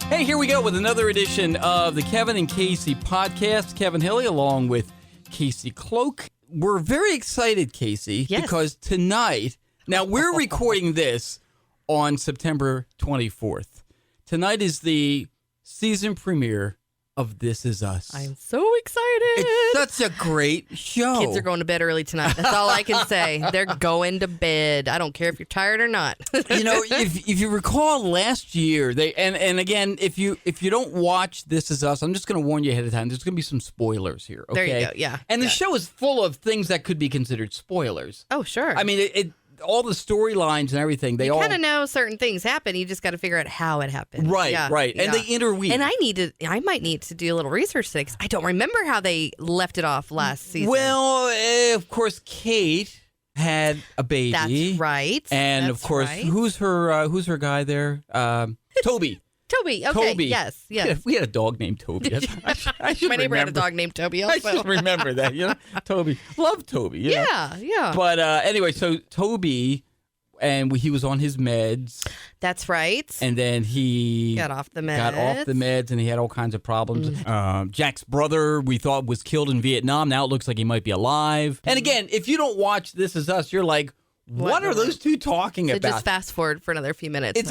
Hey, here we go with another edition of the Kevin and Casey podcast. Kevin Hilly along with Casey Cloak. We're very excited, Casey, because tonight, now we're recording this on September 24th. Tonight is the season premiere of This Is Us. I'm so excited. It's such a great show. Kids are going to bed early tonight. That's all I can say. They're going to bed. I don't care if you're tired or not. You know, if you recall last year, and again, if you don't watch This Is Us, I'm just going to warn you ahead of time. There's going to be some spoilers here. Okay? There you go. Yeah. And the show is full of things that could be considered spoilers. Oh, sure. I mean, it all the storylines and everything. They you all kind of know certain things happen. You just got to figure out how it happened. Right, right. And they interweave. And I might need to do a little research today because I don't remember how they left it off last season. Well, of course, Kate had a baby. That's right. And of course, who's her guy there? Toby. Toby. Okay. Toby. Yes. We had a dog named Toby. I should My neighbor had a dog named Toby also. I should remember that. You know, Toby. Love Toby. You know? Yeah. But anyway, so Toby, and he was on his meds. That's right. And then he got off the meds. And he had all kinds of problems. Jack's brother, we thought, was killed in Vietnam. Now it looks like he might be alive. And again, if you don't watch This Is Us, you're like, what are those two talking about? Just fast forward for another few minutes.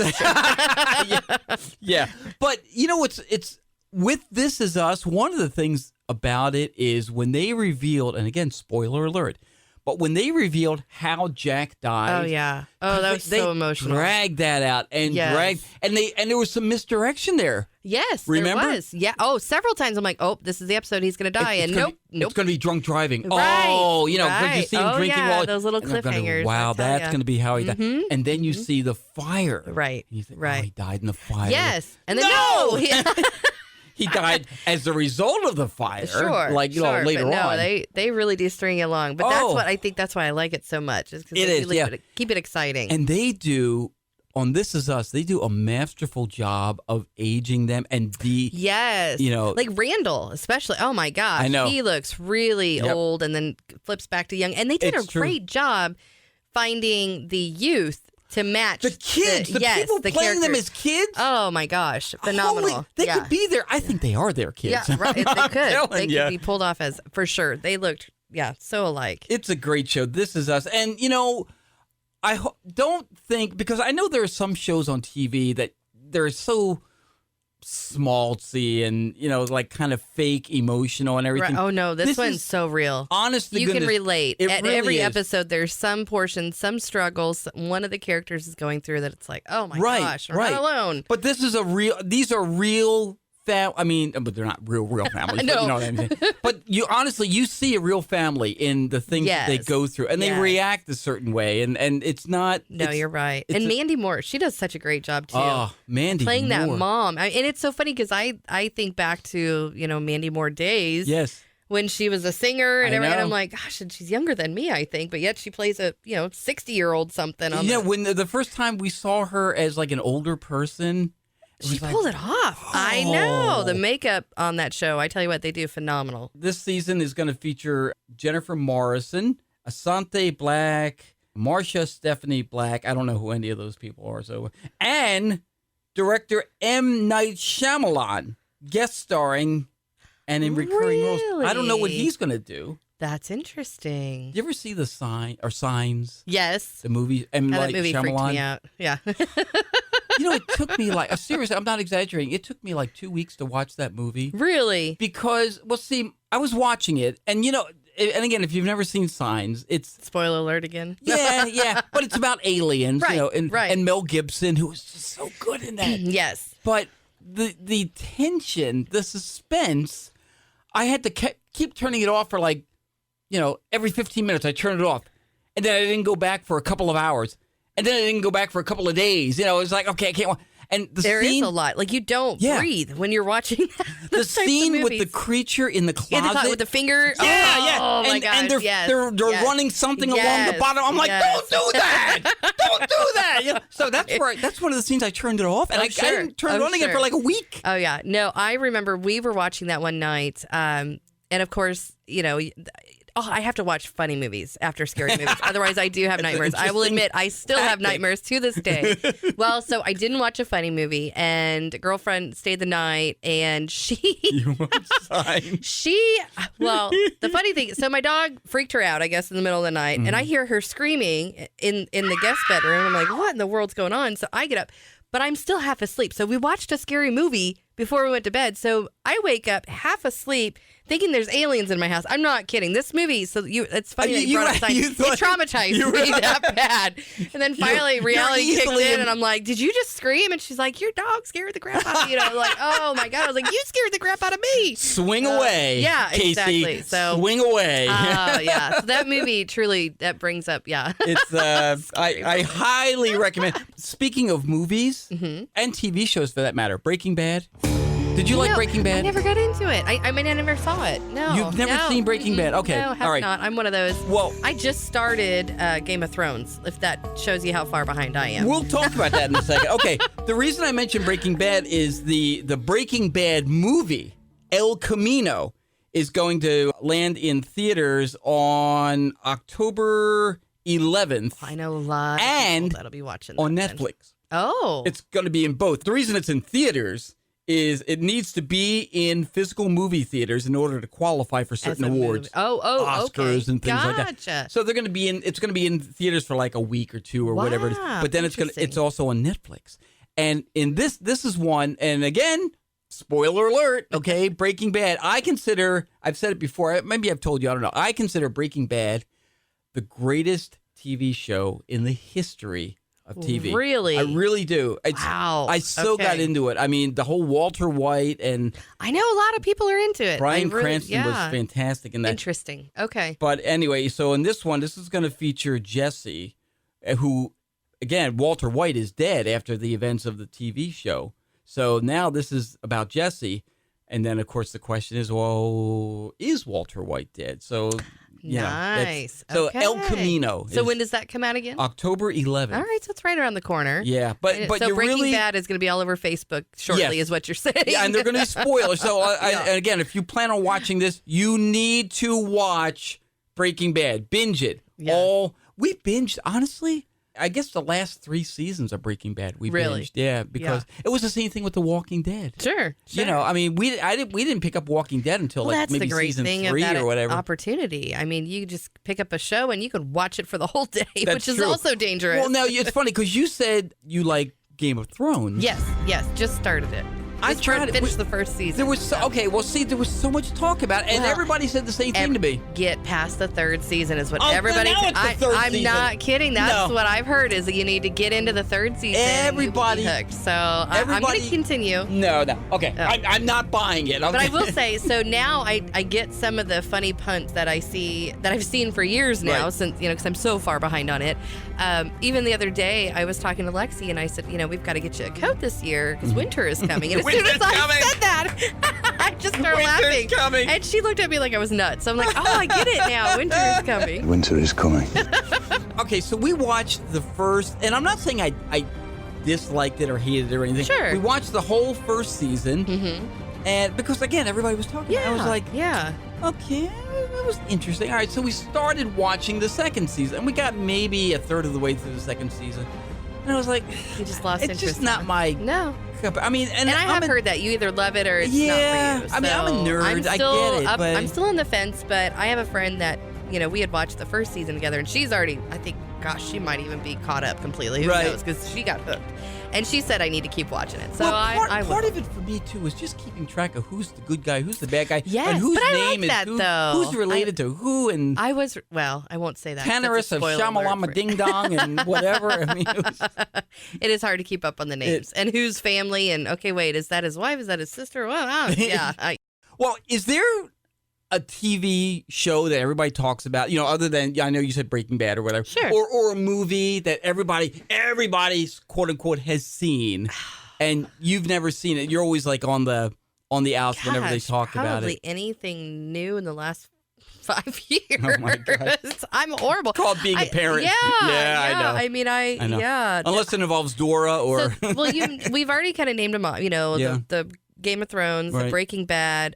Yeah. But you know it's with This Is Us, one of the things about it is when they revealed, and again, spoiler alert, but when they revealed how Jack died. Oh yeah. Oh, that was so emotional. Dragged that out and and there was some misdirection there. Yes, remember? There was. Yeah. Oh, several times I'm like, oh, this is the episode he's going to die, nope. It's going to be drunk driving. Right, oh, you know, because you see him drinking while those little cliffhangers. Wow, that's going to be how he died. Mm-hmm. And then you see the fire. Right. And you think, oh, he died in the fire. Yes. And then he died as a result of the fire. Sure. Later on. They really do string you along. But that's why I like it so much. Is because keep it exciting. And they do. On This Is Us, they do a masterful job of aging them and like Randall, especially. Oh my gosh, I know. He looks really old and then flips back to young. And they did a great job finding the youth to match the kids. The people playing them as kids. Oh my gosh, phenomenal! They could be there. I think they are their kids. Yeah, right. They could. They could be pulled off as for sure. They looked so alike. It's a great show. This Is Us, and you know. I don't think, because I know there are some shows on TV that they're so schmaltzy and, you know, like kind of fake emotional and everything. Right. Oh, no, this one's so real. Honestly, you can relate. At really every is. episode, there's some portion, some struggles one of the characters is going through that it's like, oh my gosh, I'm not alone. But these are real but they're not real families. No. But you know what I mean? But you see a real famally in the things that they go through, and they react a certain way, and it's not. No, you're right. And Mandy Moore, she does such a great job too. Oh, Mandy playing Moore. that mom, and it's so funny because I think back to Mandy Moore days. Yes. When she was a singer and everything, I'm like, gosh, and she's younger than me, I think, but yet she plays a 60-year-old something. When the first time we saw her as like an older person. She pulled it off. Oh. I know. The makeup on that show, I tell you what, they do phenomenal. This season is going to feature Jennifer Morrison, Asante Black, Marsha Stephanie Black. I don't know who any of those people are. And director M. Night Shyamalan, guest starring and in recurring roles. I don't know what he's going to do. That's interesting. You ever see the Signs? Yes. The movie M. Night that movie Shyamalan? freaked me out. Yeah. You know, it took me seriously, I'm not exaggerating. It took me like 2 weeks to watch that movie. Really? Because, I was watching it, and and again, if you've never seen Signs, it's... Spoiler alert again. Yeah, but it's about aliens, right, and Mel Gibson, who was just so good in that. Yes. But the tension, the suspense, I had to keep turning it off for every 15 minutes I turned it off. And then I didn't go back for a couple of hours. And then I didn't go back for a couple of days. It was like, okay, I can't. And there is a lot. Like, you don't breathe when you're watching the scene with the creature in the closet. With the finger. Yeah. Oh, my gosh. And they're running something along the bottom. I'm like, don't do that. Don't do that. So that's one of the scenes I turned it off. And I didn't turn it on again for like a week. Oh, yeah. No, I remember we were watching that one night. And of course, I have to watch funny movies after scary movies. Otherwise, I do have nightmares. I will admit, I still have nightmares to this day. Well, so I didn't watch a funny movie, and a girlfriend stayed the night, and well, the funny thing, so my dog freaked her out, I guess, in the middle of the night, and I hear her screaming in the guest bedroom. I'm like, what in the world's going on? So I get up, but I'm still half asleep. So we watched a scary movie before we went to bed. So I wake up half asleep thinking there's aliens in my house. I'm not kidding. This movie, it's funny that you brought up science. It traumatized me that bad. And then finally reality kicked in and I'm like, did you just scream? And she's like, your dog scared the crap out of you. I'm like, oh my God. I was like, you scared the crap out of me. Swing away. Yeah, Casey. Exactly. So swing away. Oh, yeah. So that movie truly, that brings up, It's I highly recommend. Speaking of movies and TV shows for that matter, Breaking Bad. Did you like Breaking Bad? I never got into it. I mean, I never saw it. No. You've never seen Breaking Bad? Okay. No, have all right. not. I'm one of those. Well, I just started Game of Thrones, if that shows you how far behind I am. We'll talk about that in a second. Okay. The reason I mentioned Breaking Bad is the Breaking Bad movie, El Camino, is going to land in theaters on October 11th. I know a lot of people that'll be watching that on Netflix. Oh. It's going to be in both. The reason it's in theaters is it needs to be in physical movie theaters in order to qualify for certain awards. Oscars and things like that. So they're going to be it's going to be in theaters for like a week or two or whatever it is. But then it's also on Netflix. And in this is one, and again, spoiler alert, okay, Breaking Bad. I've said it before, maybe I've told you, I don't know. I consider Breaking Bad the greatest TV show in the history of TV. Really? I really do. Wow. I got into it. I mean, the whole Walter White and... I know a lot of people are into it. Bryan Cranston was fantastic in that. Interesting. Okay. But anyway, so in this one, this is going to feature Jesse, who, again, Walter White is dead after the events of the TV show. So now this is about Jesse. And then, of course, the question is, well, is Walter White dead? So... Nice. So El Camino. So when does that come out again? October 11th. All right, so it's right around the corner. Yeah, but so Breaking Bad is going to be all over Facebook shortly, is what you're saying. Yeah, and they're going to be spoilers. So and again, if you plan on watching this, you need to watch Breaking Bad. Binge it. Yeah. We binged, honestly. I guess the last 3 seasons of Breaking Bad we binged. Yeah, because it was the same thing with The Walking Dead. Sure. You know, I mean, we didn't pick up Walking Dead until maybe season 3 or whatever. Opportunity. I mean, you just pick up a show and you could watch it for the whole day, which is true. Also dangerous. Well, now it's funny because you said you like Game of Thrones. Yes, just started it. I finished the first season. There was there was so much talk about it, and everybody said the same thing to me. Get past the 3rd season is what everybody said. I'm not kidding. That's what I've heard is that you need to get into the 3rd season. Everybody hooked. So I'm going to continue. No. Okay. I'm not buying it. Okay. But I will say, so now I get some of the funny punts that I've seen for years now, since because I'm so far behind on it. Even the other day, I was talking to Lexi and I said, we've got to get you a coat this year because winter is coming. And as soon as I said that, I just started laughing. Coming. And she looked at me like I was nuts. So I'm like, oh, I get it now. Winter is coming. Winter is coming. Okay, so we watched the first, and I'm not saying I disliked it or hated it or anything. Sure. We watched the whole first season. Mm-hmm. And because, again, everybody was talking about it. I was like, okay, that was interesting. All right, so we started watching the 2nd season. And we got maybe a third of the way through the 2nd season. And I was like, you just lost interest. It's just not my... No. I mean, and I have heard that you either love it or it's not for you. So I mean, I'm a nerd. I get it. But I'm still on the fence, but I have a friend that we had watched the first season together, and she's already, I think, gosh, she might even be caught up completely. Who knows? Because she got hooked. And she said I need to keep watching it. So part of it for me too was just keeping track of who's the good guy, who's the bad guy, yes, and whose but I name like is that, who's related to who. And I won't say that. Tannerus of Shamalama Ding Dong and whatever. I mean, it is hard to keep up on the names and whose family. And okay, wait, is that his wife? Is that his sister? Well, yeah. Well, is there a TV show that everybody talks about, other than, I know you said Breaking Bad or whatever, sure, or a movie that everybody's quote unquote has seen, and you've never seen it? You're always like on the outs whenever they talk about it. Probably anything new in the last 5 years. Oh my God. I'm horrible. It's called being a parent. Yeah, I know. I mean, I know. Unless it involves Dora or. We've already kind of named them all. The Game of Thrones, Right. Breaking Bad,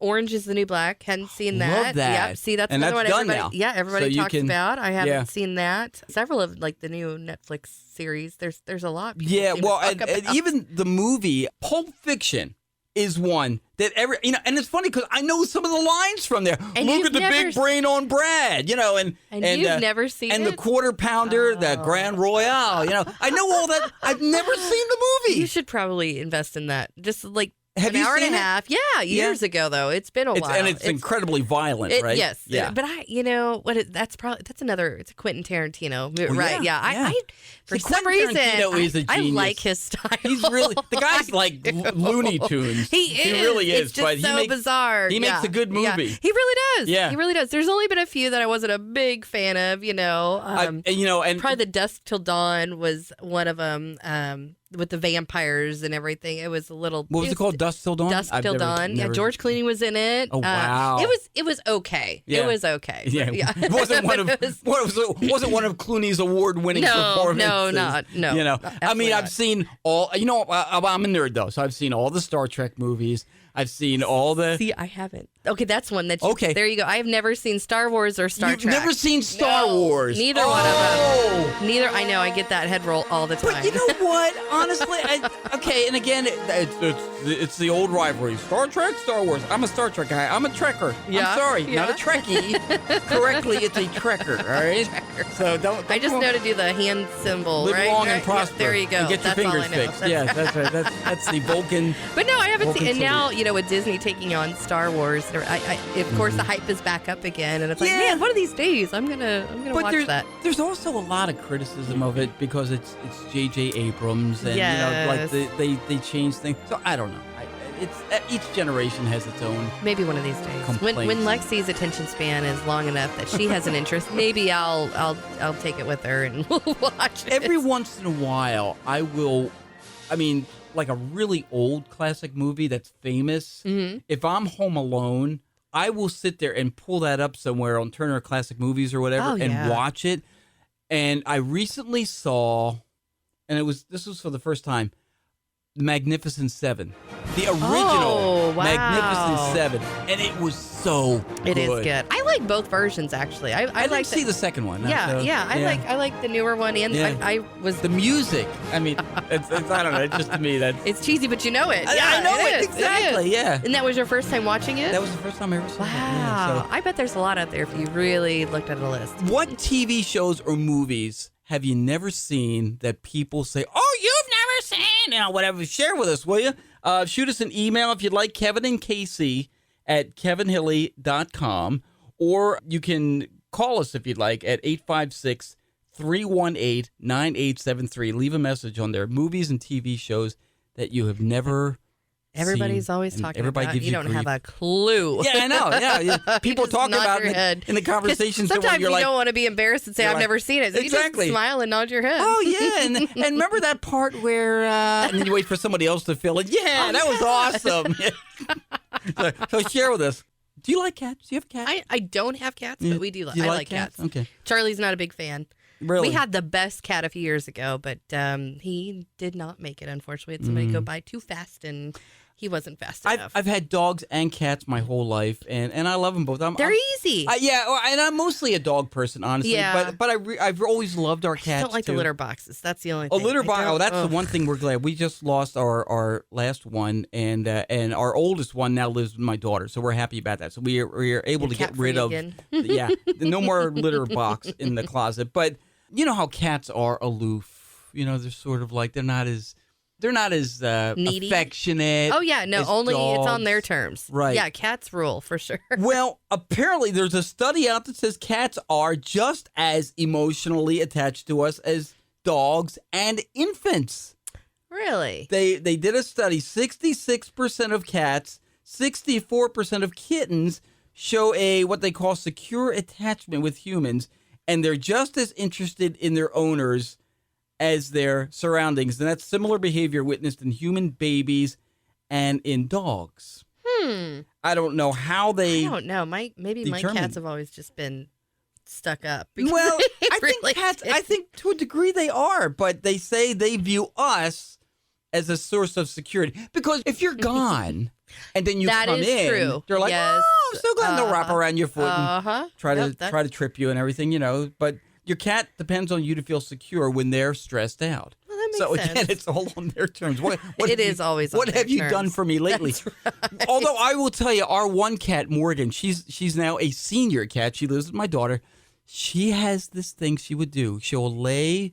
Orange is the New Black. Hadn't seen that. Love that. Yep. See, that's And another that's one done everybody. now. Yeah, everybody So you talks can- about. I haven't yeah. seen that. Several of like the new Netflix series. There's a lot. People Yeah, seem to well, talk and about. even the movie Pulp Fiction is one that and it's funny because I know some of the lines from there. And Look you've at the never big brain on Brad, And you've never seen and it? the Quarter Pounder, the Grand Royale. I know all that. I've never seen the movie. You should probably invest in that. Just like Have an you hour seen and a it? half. Yeah, years ago though. It's been a while. And it's incredibly violent, right? Yes. Yeah. But that's another. It's a Quentin Tarantino, Well, right? yeah, Yeah. yeah. For See, some Quentin reason, Tarantino is a I genius. like his style. He's really the guy's like Looney Tunes. He is. He really is. It's just but so bizarre. He makes a good movie. Yeah. He really does. Yeah. He really does. There's only been a few that I wasn't a big fan of. And Probably the Dusk Till Dawn was one of them. With the vampires and everything, it was a little. what was it called? Dusk Till Dawn. Dusk Till Dawn. Yeah, George Clooney was in it. Oh, wow. It was okay. Yeah. It was okay. Yeah, Yeah. it wasn't one of wasn't one of Clooney's award-winning performances. No. I mean, Absolutely I've not. seen all. I'm a nerd though, so I've seen all the Star Trek movies. I've seen all the. See, I haven't. Okay, that's one that. Okay. There you go. I have never seen Star Wars or Star You've Trek. never seen Star Wars. Neither one of them. Neither. I know. I get that head roll all the time. But you know what? Honestly, okay. And again, it's the old rivalry: Star Trek, Star Wars. I'm a Star Trek guy. I'm a Trekker. Yeah, I'm sorry, yeah. not a Trekkie. Correctly, it's a Trekker. All right. So don't. I just know to do the hand symbol. Live right? long Right? and prosper. Yeah, there you go. And get your That's all fingers I know. fixed. Yeah, that's right. That's the Vulcan. But no, I haven't Vulcan seen. And salute. now, with Disney taking on Star Wars, of course the hype is back up again, and it's like, Yeah. man, one of these days I'm gonna But watch that. there's also a lot of criticism of it because it's J.J. Abrams and Yes. they change things. So I don't know. Each generation has its own. Maybe one of these days, when Complaints. Lexi's attention span is long enough that she has an interest, maybe I'll take it with her and we'll watch it. Every once in a while, I will. I mean, like a really old classic movie that's famous. Mm-hmm. If I'm home alone, I will sit there and pull that up somewhere on Turner Classic Movies or whatever Oh, and yeah. watch it. And I recently saw, and this was for the first time, Magnificent Seven, the original Oh, wow. Magnificent Seven, and it was so good. It is good. I like both versions actually. I I like didn't see the second one. Yeah, so, yeah. I like the newer one, and Yeah. I was. the music. I mean, it's I don't know. It's just to me that It's cheesy, but you know it. I Yeah, know it, is. exactly. is. Yeah, And that was your first time watching it? that was the first time I ever saw it. Wow. Yeah, I bet there's a lot out there if you really looked at a list. so, what TV shows or movies have you never seen that people say, "Oh, you've never seen"? Whatever. Share with us, will you? Shoot us an email if you'd like, Kevin and Casey at kevinhilly.com, or you can call us if you'd like at 856-318-9873. Leave a message on there. Movies and TV shows that you have never Everybody's seen, always and talking everybody about it. gives You don't grief. have a clue. Yeah, I know. Yeah. People just talk nod about your it head. in the conversations. Sometimes you're you like, don't want to be embarrassed and say, you're I've like- never seen it. So Exactly. you just smile and nod your head. oh yeah, and remember that part where and then you wait for somebody else to fill it. Yeah, that was awesome. So share with us. Do you like cats? Do you have a cat? I don't have cats, but we do. you I like like cats. Okay. Charlie's not a big fan. Really? We had the best cat a few years ago, but he did not make it, unfortunately. Had somebody go by too fast, and he wasn't fast enough. I've had dogs and cats my whole life, and I love them both. They're easy. And I'm mostly a dog person, honestly. Yeah. But I've always loved our I cats. don't like too. the litter boxes. That's the only A thing. litter I box. don't- Oh, that's the ugh. one thing we're glad. We just lost our last one, and our oldest one now lives with my daughter, so we're happy about that. So we are able to get cat-free rid of again. yeah, no more litter box in the closet. But you know how cats are aloof. They're sort of like they're not as Needy? affectionate. Oh yeah, no, as only it's on their dogs. terms. Right. Yeah, cats rule for sure. Well, apparently there's a study out that says cats are just as emotionally attached to us as dogs and infants. Really? They did a study. 66% of cats, 64% of kittens show a what they call secure attachment with humans, and they're just as interested in their owners as their surroundings. And that's similar behavior witnessed in human babies and in dogs. I don't know how they. I don't know. Maybe my determine- cats have always just been stuck up. Well, I Really think cats. did. I think to a degree they are, but they say they view us as a source of security. Because if you're gone and then you That come is in, true. they're like, Yes. oh, I'm so glad they'll wrap around your foot and try to trip you and everything, you know. But your cat depends on you to feel secure when they're stressed out. Well, that makes So sense. again, it's all on their terms. What It is always on What their have you terms. done for me lately? Right. Although I will tell you, our one cat, Morgan, she's now a senior cat. She lives with my daughter. She has this thing she would do. She'll lay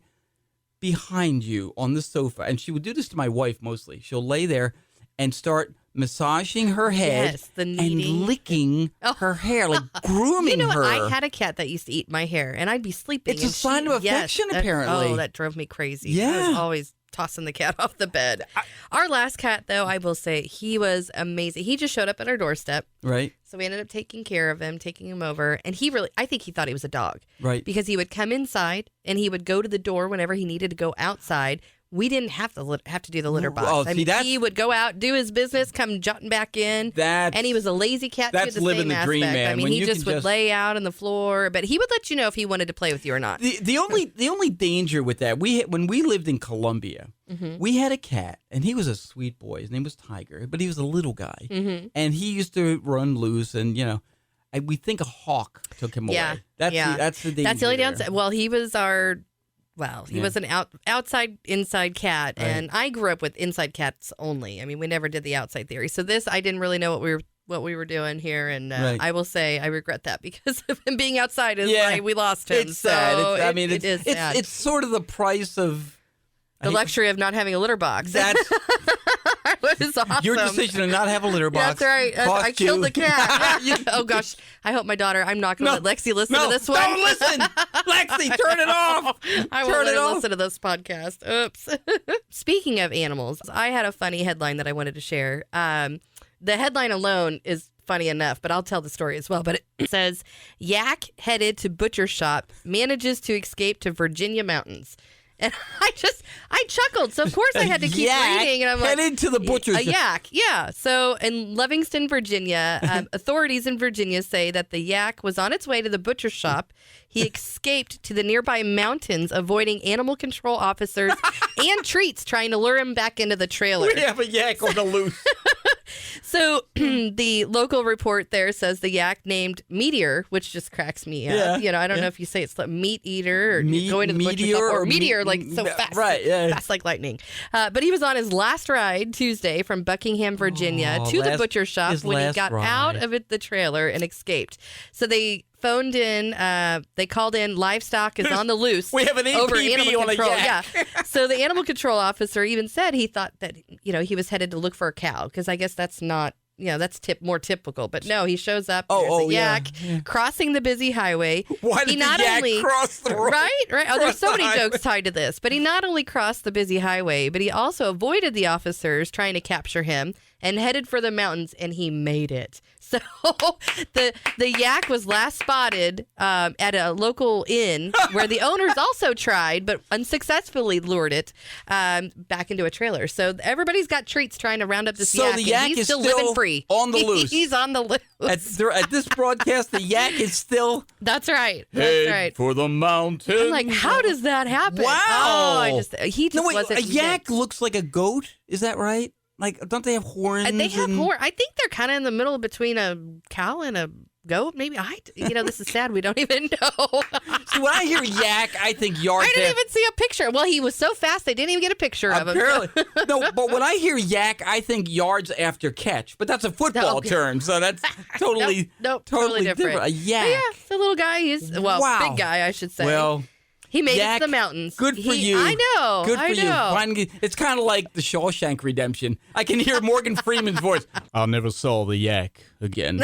behind you on the sofa, and she would do this to my wife mostly. She'll lay there and start massaging her head Yes, the and kneading. licking her hair, like grooming You know her. what? I had a cat that used to eat my hair, and I'd be sleeping. It's a and sign of affection, apparently. Oh, that drove me crazy. I Yeah. was always tossing the cat off the bed. Our last cat, though, I will say, he was amazing. He just showed up at our doorstep. Right, So we ended up taking care of him, taking him over. And I think he thought he was a dog. right. Because he would come inside and he would go to the door whenever he needed to go outside. We didn't have to do the litter box. Oh, I see, mean, that's- he would go out, do his business, come jutting back in. That's- And he was a lazy cat too. that's The living same the dream, aspect. man. I mean, When he you just can would just- lay out on the floor, but he would let you know if he wanted to play with you or not. The only danger with that, when we lived in Colombia, we had a cat, and he was a sweet boy. His name was Tiger, but he was a little guy, and he used to run loose, and we think a hawk took him Yeah, away. That's yeah. that's the danger. That's the only there. downside. Well, he was he was an outside inside cat, Right. and I grew up with inside cats only. I mean, we never did the outside theory. So I didn't really know what we were doing here, and Right. I will say I regret that because of him being outside is Yeah. why we lost him. It's sad. So It is sad. it's sort of the price of The luxury of not having a litter box. That's It was awesome. your decision to not have a litter box. That's right. cost I killed you- the cat. Oh gosh, I hope my daughter. I'm not going to No, let Lexi listen no, to this one. don't listen, Lexi. Turn it off. I won't Turn let it her off. listen to this podcast. Oops. Speaking of animals, I had a funny headline that I wanted to share. The headline alone is funny enough, but I'll tell the story as well. But it says, Yak headed to butcher shop, manages to escape to Virginia mountains. And I chuckled. So, of course, I had to keep Yak reading. And I'm like, headed to the butcher A shop. yak, yeah. So, in Livingston, Virginia, authorities in Virginia say that the yak was on its way to the butcher shop. He escaped to the nearby mountains, avoiding animal control officers and treats trying to lure him back into the trailer. We have a yak on the loose. So the local report there says the yak named Meteor, which just cracks me up. Yeah, I don't know if you say it's like meat eater or going to the butcher Meteor shop or or meteor, like so me- fast, right, yeah. fast like lightning. But he was on his last ride Tuesday from Buckingham, Virginia, to the butcher shop his when he last got ride. out of the trailer and escaped. So they phoned in. They called in. Livestock is on the loose. We have an over APB animal on a control. yak. Yeah. So the animal control officer even said he thought that he was headed to look for a cow because I guess that's not. That's more typical. But no, he shows up. There's a yak crossing the busy highway. Why did the yak cross the road? Right. Oh, there's so Cross the many highway. jokes tied to this. But he not only crossed the busy highway, but he also avoided the officers trying to capture him and headed for the mountains, and he made it. So the yak was last spotted at a local inn where the owners also tried, but unsuccessfully lured it back into a trailer. So everybody's got treats trying to round up this So yak. the and yak he's is still still living free. on the loose. He's on the loose. At this broadcast, the yak is still That's right. That's right. for the mountains. I'm like, how does that happen? Wow. Oh, he just No, wait, wasn't a yak convinced. looks like a goat. Is that right? Like, don't they have horns? They have and- horn. I think they're kind of in the middle between a cow and a goat. Maybe this is sad. We don't even know. So when I hear yak, I think yard. I didn't even see a picture. Well, he was so fast they didn't even get a picture of him. Apparently, no. But when I hear yak, I think yards after catch. But that's a football Okay. term, so that's totally, Nope, totally different. A But yak. yeah, it's a little guy. He's Wow. big guy, I should say. Well, he made it yak, to the mountains. good for you. I know. Good for I you. know. Finally, it's kind of like the Shawshank Redemption. I can hear Morgan Freeman's voice. I'll never saw the yak again.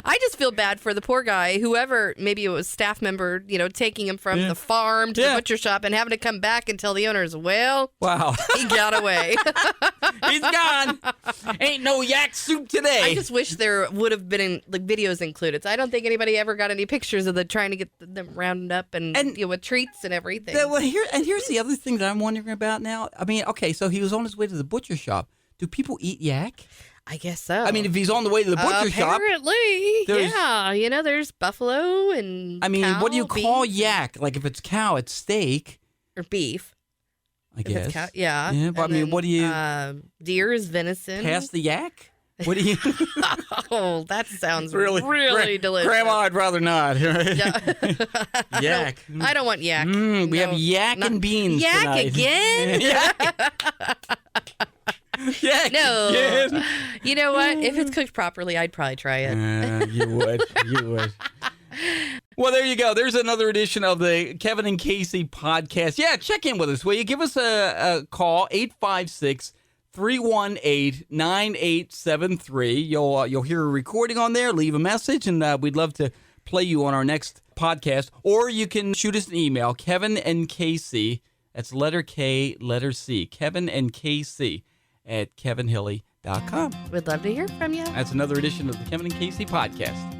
I just feel bad for the poor guy, whoever, maybe it was staff member, taking him from the farm to the butcher shop and having to come back and tell the owners, well, Wow. he got away. He's gone. Ain't no yak soup today. I just wish there would have been videos included. So I don't think anybody ever got any pictures of trying to get them rounded up and with treats and everything. Well, here's the other thing that I'm wondering about now. I mean, okay, so he was on his way to the butcher shop. Do people eat yak? I guess so. I mean, if he's on the way to the butcher shop. Apparently, there's- yeah. There's buffalo and I mean, cow, what do you call beef, yak? Like if it's cow, it's steak. or beef? I guess. Yeah. Yeah, but I mean, what do you... deer is venison. Pass the yak? What do you... Oh, that sounds really delicious. Grandma, I'd rather not. Yeah. Yak. I don't want yak. We have yak and beans Yak tonight. again? Yak No. again. You know what? If it's cooked properly, I'd probably try it. You would. You would. Well, there you go. There's another edition of the Kevin and Casey podcast. Yeah, check in with us, will you? Give us a call, 856-318-9873. You'll hear a recording on there. Leave a message, and we'd love to play you on our next podcast. Or you can shoot us an email, Kevin and Casey. That's letter K, letter C. Kevin and Casey at kevinhilly.com. We'd love to hear from you. That's another edition of the Kevin and Casey podcast.